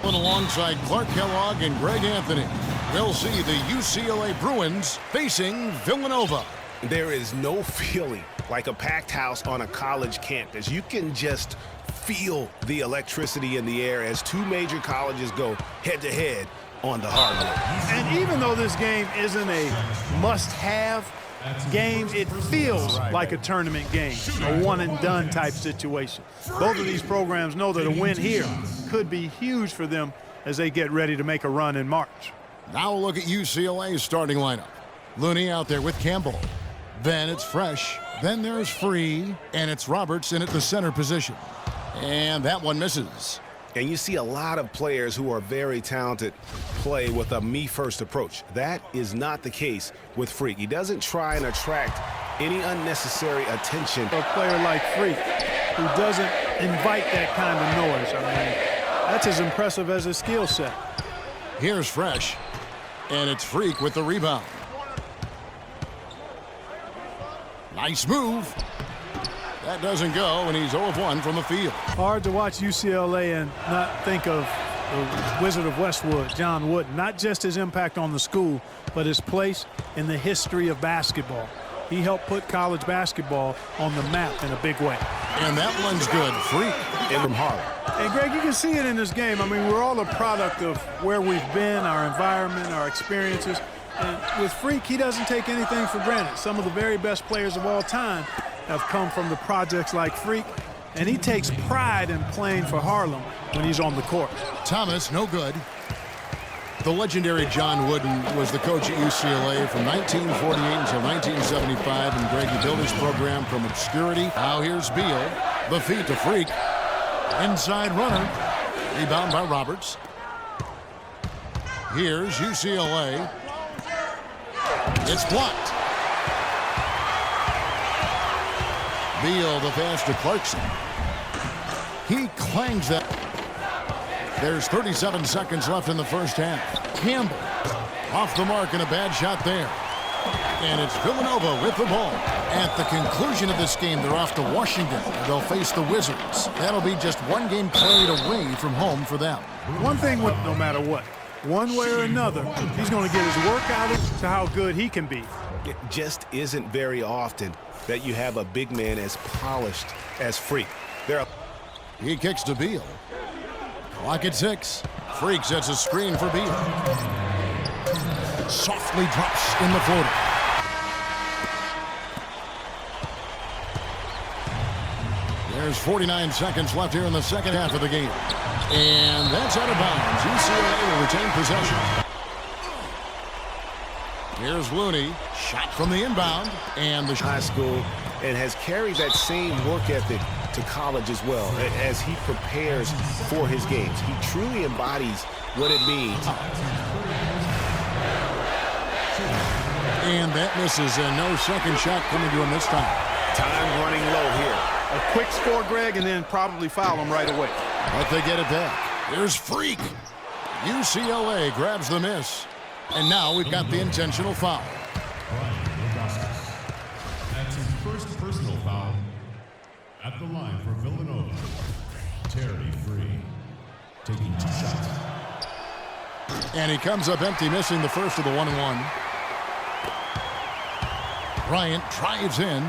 Kaplan alongside Clark Kellogg and Greg Anthony. We'll see the UCLA Bruins facing Villanova. There is no feeling like a packed house on a college campus. You can just feel the electricity in the air as two major colleges go head-to-head on the hardwood. And even though this game isn't a must-have game, it feels like a tournament game, a one-and-done type situation. Both of these programs know that a win here could be huge for them as they get ready to make a run in March. Now we'll look at UCLA's starting lineup. Looney out there with Campbell. Then it's Fresh. Then there's Free. And it's Roberts in at the center position. And that one misses. And you see a lot of players who are very talented play with a me-first approach. That is not the case with Freq. He doesn't try and attract any unnecessary attention. A player like Freq, who doesn't invite that kind of noise. I mean, that's as impressive as his skill set. Here's Fresh. And it's Freq with the rebound. Nice move. That doesn't go, and he's 0 of 1 from the field. Hard to watch UCLA and not think of the Wizard of Westwood, John Wooden. Not just his impact on the school, but his place in the history of basketball. He helped put college basketball on the map in a big way. And that one's good. Freq in from Harlem. And Greg, you can see it in this game. I mean, we're all a product of where we've been, our environment, our experiences. And with Freq, he doesn't take anything for granted. Some of the very best players of all time have come from the projects like Freq, and he takes pride in playing for Harlem when he's on the court. Thomas, no good. The legendary John Wooden was the coach at UCLA from 1948 until 1975, and Greg, he built his program from obscurity. Now here's Beal, the feed to Freq. Inside runner, rebound by Roberts. Here's UCLA. It's blocked. Beal, the pass to Clarkson. He clangs that. There's 37 seconds left in the first half. Campbell off the mark and a bad shot there. And it's Villanova with the ball. At the conclusion of this game, they're off to Washington. They'll face the Wizards. That'll be just one game played away from home for them. One thing with no matter what, one way or another, he's going to get his work out of to how good he can be. It just isn't very often that you have a big man as polished as Freq. He kicks to Beal. Clock at 6. Freq sets a screen for Beal. Softly drops in the floater. There's 49 seconds left here in the second half of the game. And that's out of bounds. UCLA will retain possession. Here's Looney. Shot from the inbound. And the high school, and has carried that same work ethic to college as well as he prepares for his games. He truly embodies what it means. And that misses, and no second shot coming to him this time. Time running low here. A quick score, Greg, and then probably foul him right away. But they get it back. Here's Freq. UCLA grabs the miss. And now we've got the intentional foul. That's his first personal foul at the line for Villanova. Terry Free taking 2 shots. And he comes up empty, missing the first of the 1-and-1. Bryant drives in.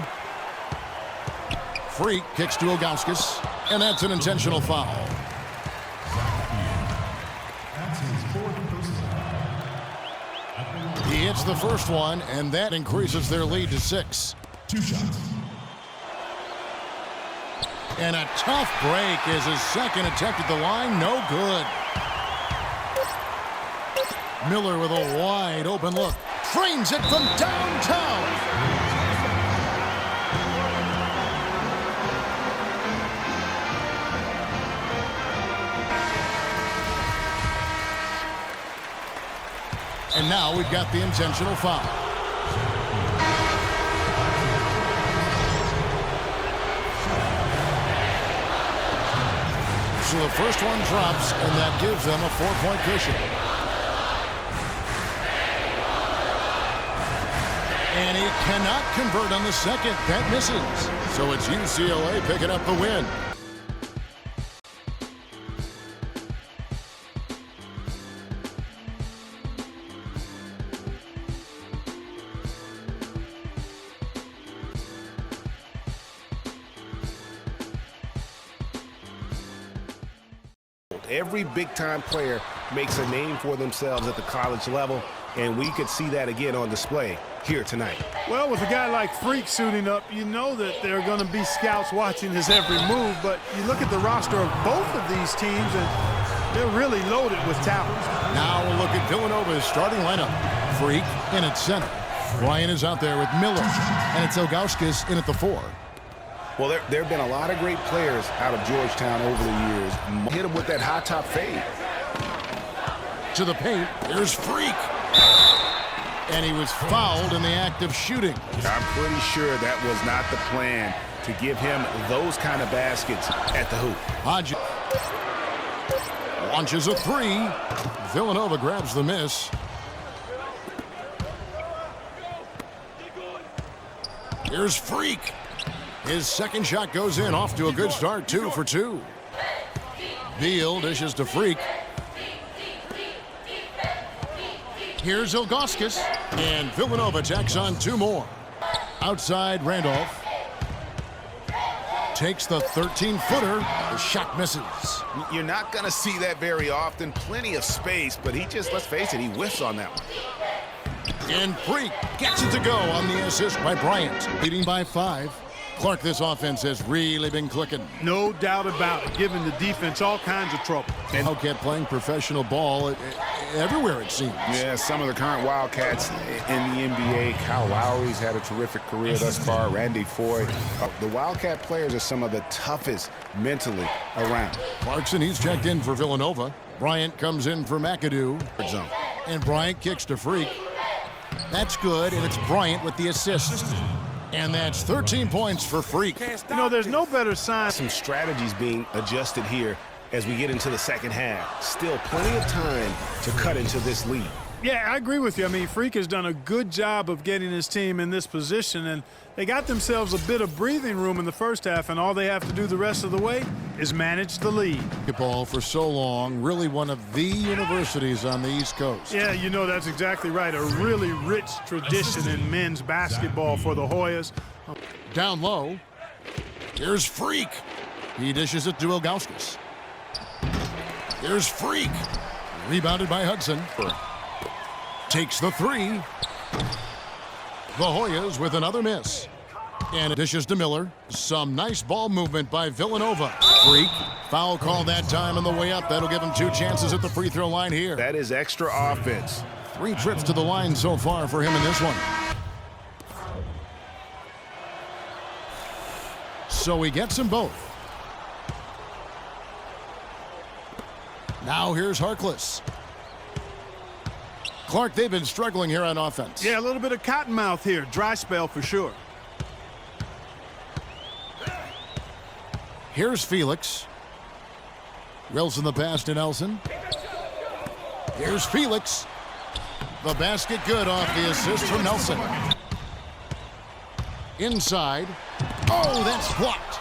Freq kicks to Ilgauskas, and that's an intentional foul. That's his 4th personal foul. He hits the first one, and that increases their lead to 6. 2 shots. And a tough break is his second attempt at the line. No good. Miller with a wide open look. Frames it from downtown. And now we've got the intentional foul. So the first one drops, and that gives them a 4-point cushion. And he cannot convert on the second. That misses. So it's UCLA picking up the win. Every big-time player makes a name for themselves at the college level, and we could see that again on display here tonight. Well, with a guy like Freq suiting up, you know that there are going to be scouts watching his every move, but you look at the roster of both of these teams, and they're really loaded with talent. Now we'll look at Villanova's starting lineup. Freq in at center. Bryant is out there with Miller, and it's Ilgauskas in at the 4. Well, there have been a lot of great players out of Georgetown over the years. Hit him with that high top fade. To the paint, there's Freq. And he was fouled in the act of shooting. I'm pretty sure that was not the plan, to give him those kind of baskets at the hoop. Hodges launches a 3. Villanova grabs the miss. Here's Freq. His second shot goes in, off to a good start, 2 for 2. Beal dishes to Freq. Here's Ilgauskas, and Villanova tacks on 2 more. Outside, Randolph takes the 13-footer. The shot misses. You're not going to see that very often. Plenty of space, but he just, let's face it, he whiffs on that one. And Freq gets it to go on the assist by Bryant. Leading by 5. Clark, this offense has really been clicking. No doubt about it, giving the defense all kinds of trouble. And Wildcat playing professional ball everywhere, it seems. Yeah, some of the current Wildcats in the NBA. Kyle Lowry's had a terrific career thus far. Randy Foye. The Wildcat players are some of the toughest mentally around. Clarkson, he's checked in for Villanova. Bryant comes in for McAdoo. And Bryant kicks to Freq. That's good, and it's Bryant with the assist. And that's 13 points for Freq. You know, there's no better sign. Some strategies being adjusted here as we get into the second half. Still plenty of time to cut into this lead. Yeah, I agree with you. I mean, Freq has done a good job of getting his team in this position, and they got themselves a bit of breathing room in the first half, and all they have to do the rest of the way is manage the lead. Basketball for so long, really one of the universities on the East Coast. Yeah, you know, that's exactly right. A really rich tradition in men's basketball for the Hoyas. Down low, here's Freq. He dishes it to Ilgauskas. Here's Freq. Rebounded by Hudson. Takes the 3. The Hoyas with another miss. And it dishes to Miller. Some nice ball movement by Villanova. Freq. Foul call that time on the way up. That'll give him 2 chances at the free throw line here. That is extra offense. 3 trips to the line so far for him in this one. So he gets them both. Now here's Harkless. Clark, they've been struggling here on offense. Yeah, a little bit of cottonmouth here. Dry spell for sure. Here's Felix. Wilson the pass to Nelson. Here's Felix. The basket good off the assist from Nelson. Inside. Oh, that's blocked.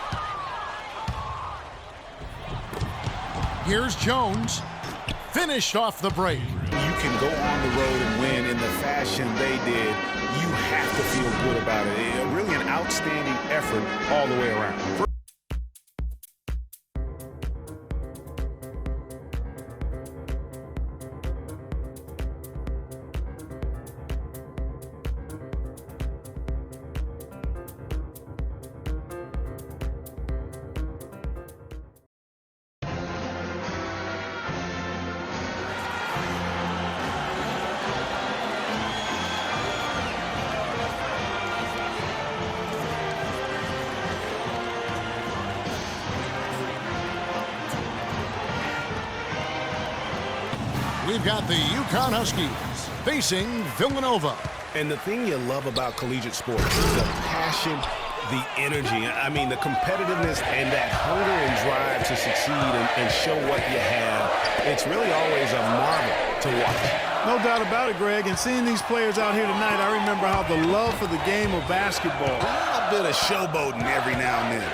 Here's Jones. Finished off the break. You can go on the road and win in the fashion they did. You have to feel good about it. Really an outstanding effort all the way around. We've got the UConn Huskies facing Villanova. And the thing you love about collegiate sports is the passion, the energy. I mean, the competitiveness and that hunger and drive to succeed and show what you have. It's really always a marvel to watch. No doubt about it, Greg. And seeing these players out here tonight, I remember how the love for the game of basketball. A bit of showboating every now and then.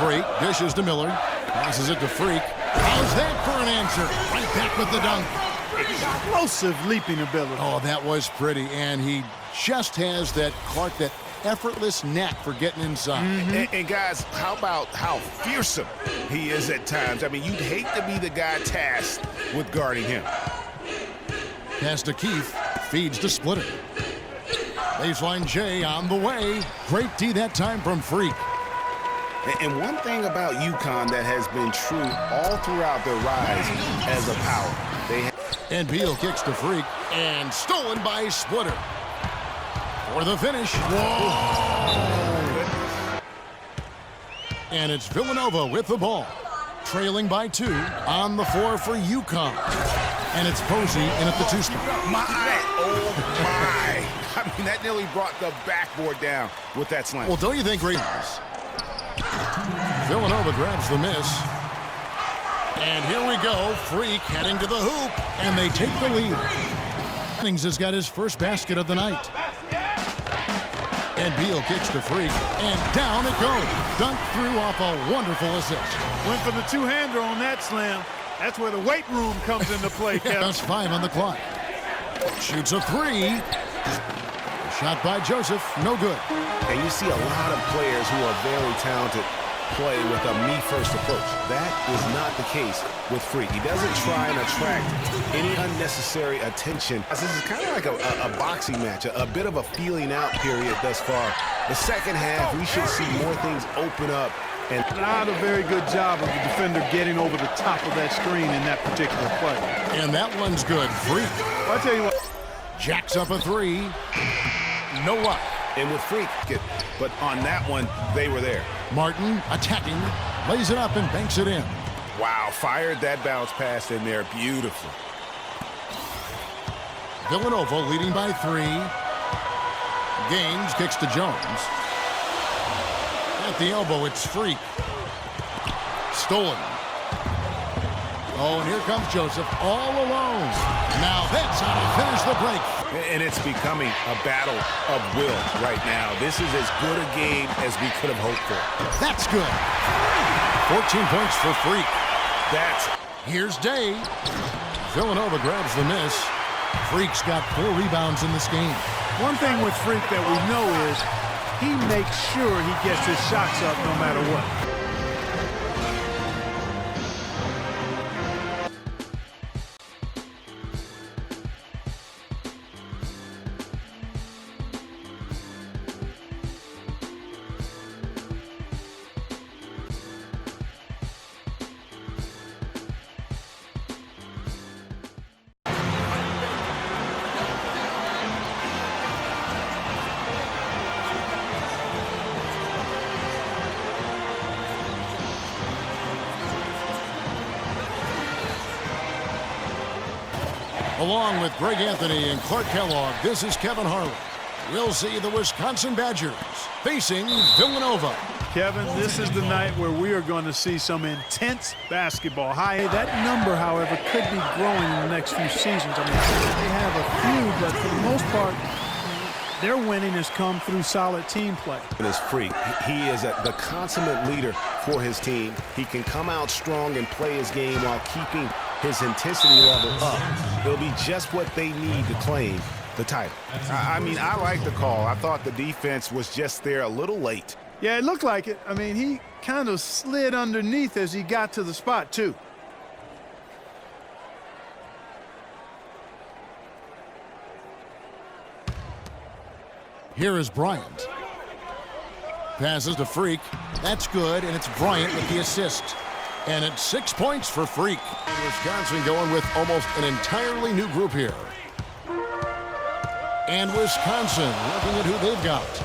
Freq dishes to Miller. Passes it to Freq. How's that for an answer? Right back with the dunk. Explosive leaping ability. Oh, that was pretty. And he just has that, Clark, that effortless knack for getting inside. And guys, how about how fearsome he is at times? I mean, you'd hate to be the guy tasked with guarding him. Pass to Keith, feeds to Splitter. Baseline J on the way. Great D that time from Freq. And one thing about UConn that has been true all throughout their rise as a power, and Beal kicks to Freq, and stolen by Splitter. For the finish. Whoa! And it's Villanova with the ball. Trailing by 2 on the floor for UConn. And it's Posey in at the 2 spot. Oh, my. I mean, that nearly brought the backboard down with that slam. Well, don't you think, Ravens? Villanova grabs the miss. And here we go. Freq heading to the hoop. And they take the lead. Jennings has got his first basket of the night. And Beal kicks to Freq. And down it goes. Dunked through off a wonderful assist. Went for the two-hander on that slam. That's where the weight room comes into play, Kevin. That's 5 on the clock. Shoots a 3. Shot by Joseph. No good. And you see a lot of players who are very talented play with a me-first approach. That is not the case with Freq. He doesn't try and attract any unnecessary attention. This is kind of like a boxing match, a bit of a feeling out period thus far. The second half, we should see more things open up. And not a very good job of the defender getting over the top of that screen in that particular play. And that one's good. Freq. I'll tell you what. Jacks up a 3. No luck. And with Freq, but on that one, they were there. Martin attacking, lays it up and banks it in. Wow, fired that bounce pass in there beautifully. Villanova leading by 3. Gaines kicks to Jones. At the elbow, it's Freq. Stolen. Oh, and here comes Joseph all alone. Now that's how to finish the break. And it's becoming a battle of will right now. This is as good a game as we could have hoped for. That's good. 14 points for Freq. Here's Day. Villanova grabs the miss. Freq's got 4 rebounds in this game. One thing with Freq that we know is he makes sure he gets his shots up no matter what. Along with Greg Anthony and Clark Kellogg, this is Kevin Harlan. We'll see the Wisconsin Badgers facing Villanova. Kevin, this is the night where we are going to see some intense basketball. That number, however, could be growing in the next few seasons. I mean, they have a few, but for the most part, their winning has come through solid team play. And it's Freq. He is the consummate leader for his team. He can come out strong and play his game while keeping his intensity level up. He'll be just what they need to claim the title. I mean, I like the call. I thought the defense was just there a little late. Yeah, it looked like it. I mean, he kind of slid underneath as he got to the spot, too. Here is Bryant. Passes to Freq. That's good, and it's Bryant with the assist. And it's 6 points for Freq. Wisconsin going with almost an entirely new group here. And Wisconsin looking at who they've got.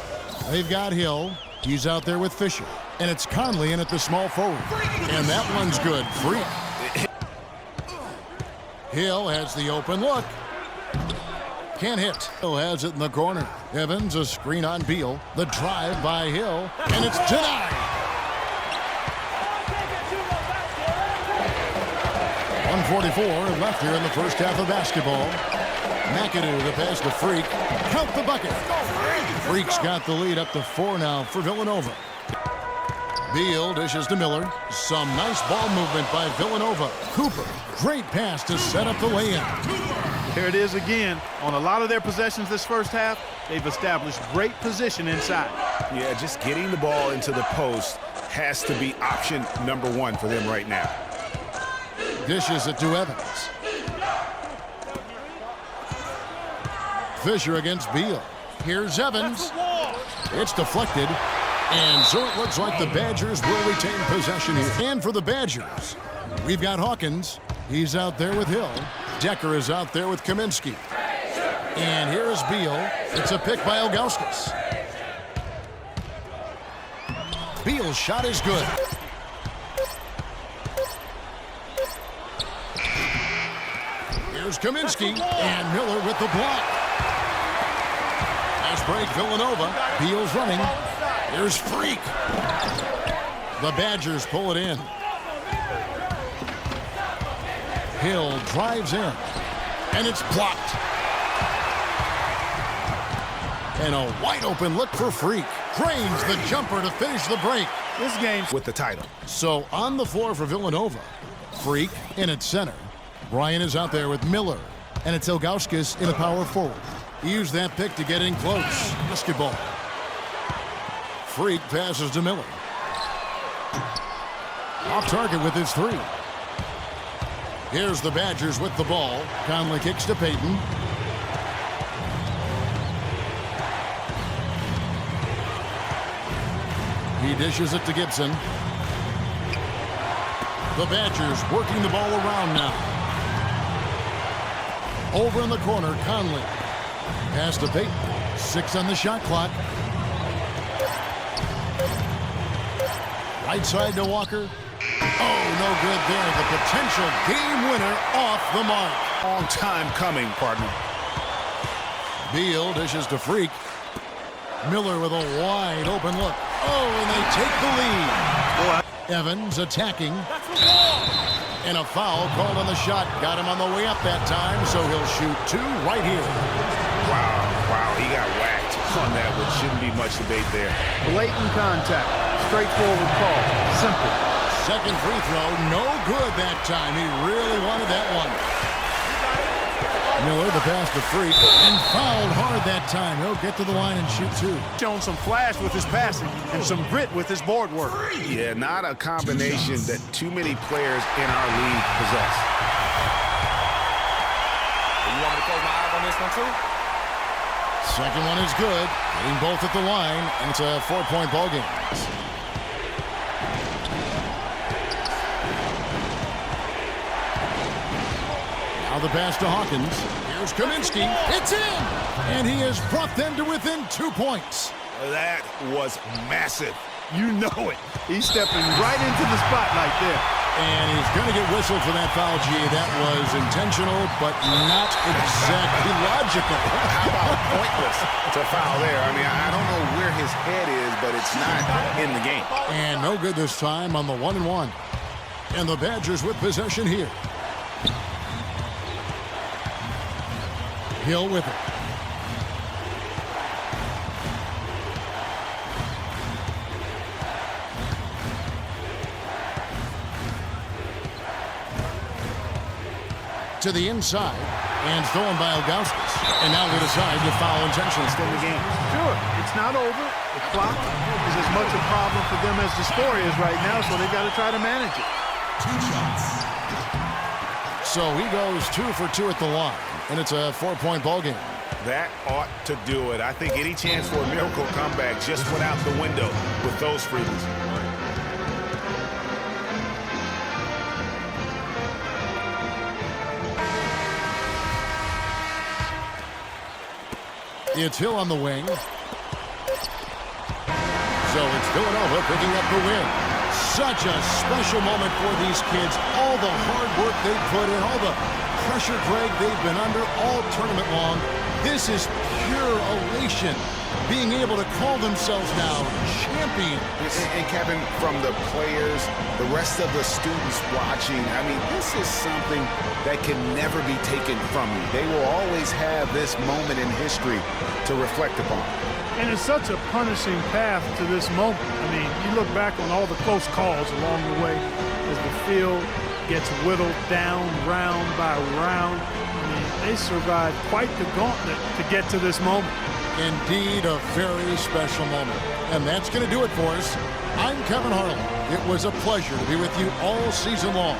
They've got Hill. He's out there with Fisher. And it's Conley in at the small forward. And that one's good. Freq. Hill has the open look. Can't hit. Hill has it in the corner. Evans, a screen on Beal. The drive by Hill. And it's denied. 1:44 left here in the first half of basketball. McAdoo, the pass to Freq. Count the bucket. Freq's got the lead up to 4 now for Villanova. Beal dishes to Miller. Some nice ball movement by Villanova. Cooper, great pass to set up the lay-in. There it is again. On a lot of their possessions this first half, they've established great position inside. Yeah, just getting the ball into the post has to be option number one for them right now. Dishes it to Evans. Fisher against Beal. Here's Evans. It's deflected. And so it looks like the Badgers will retain possession here. And for the Badgers, we've got Hawkins. He's out there with Hill. Decker is out there with Kaminsky. And here's Beal. It's a pick by Ilgauskas. Beal's shot is good. Here's Kaminsky. And Miller with the block. Nice break, Villanova. Beal's running. Here's Freq. The Badgers pull it in. Hill drives in. And it's blocked. And a wide open look for Freq. Drains the jumper to finish the break. This game's With the title. So on the floor for Villanova, Freq in at center. Bryan is out there with Miller. And it's Ilgauskas in a power forward. He used that pick to get in close. Basketball. Freq passes to Miller. Off target with his three. Here's the Badgers with the ball. Conley kicks to Payton. He dishes it to Gibson. The Badgers working the ball around now. Over in the corner, Conley. Pass to Payton. 6 on the shot clock. Right side to Walker. Oh, no good there. The potential game winner off the mark. Long time coming, partner. Beal dishes to Freq. Miller with a wide open look. Oh, and they take the lead. Evans attacking. And a foul called on the shot. Got him on the way up that time, so he'll shoot 2 right here. Wow, he got whacked on that one. Shouldn't be much debate there. blatant contact. Straightforward call. Simple. Second free throw, no good that time. He really wanted that one. Miller, the pass to Freq, and fouled hard that time. He'll get to the line and shoot 2. Showing some flash with his passing and some grit with his board work. Yeah, not a combination that too many players in our league possess. You want me to close my eyes on this one too? Second one is good. Getting both at the line, and it's a 4-point ball game. Now the pass to Hawkins. Here's Kaminsky. It's in! And he has brought them to within 2 points. That was massive. You know it. He's stepping right into the spotlight there. And he's going to get whistled for that foul, G. That was intentional, but not exactly logical. How about pointless to foul there? I mean, I don't know where his head is, but it's not in the game. And no good this time on the 1-and-1. And the Badgers with possession here. Hill with it. To the inside, and stolen by Ilgauskas. And now they decide to foul intentionally. Still in the game. Sure, it's not over. The clock is as much a problem for them as the score is right now, so they've got to try to manage it. 2 shots. So he goes 2 for 2 at the line, and it's a 4-point ball game. That ought to do it. I think any chance for a miracle comeback just went out the window with those freebies. It's Hill on the wing. So it's Villanova picking up the win. Such a special moment for these kids. All the hard work they put in, all the pressure, Greg, they've been under all tournament long. This is pure elation being able to call themselves now champions. And Kevin, from the players, the rest of the students watching, I mean, this is something that can never be taken from you. They will always have this moment in history to reflect upon. And it's such a punishing path to this moment. I mean, you look back on all the close calls along the way as the field gets whittled down round by round. I mean, they survived quite the gauntlet to get to this moment. Indeed, a very special moment. And that's going to do it for us. I'm Kevin Harlem. It was a pleasure to be with you all season long.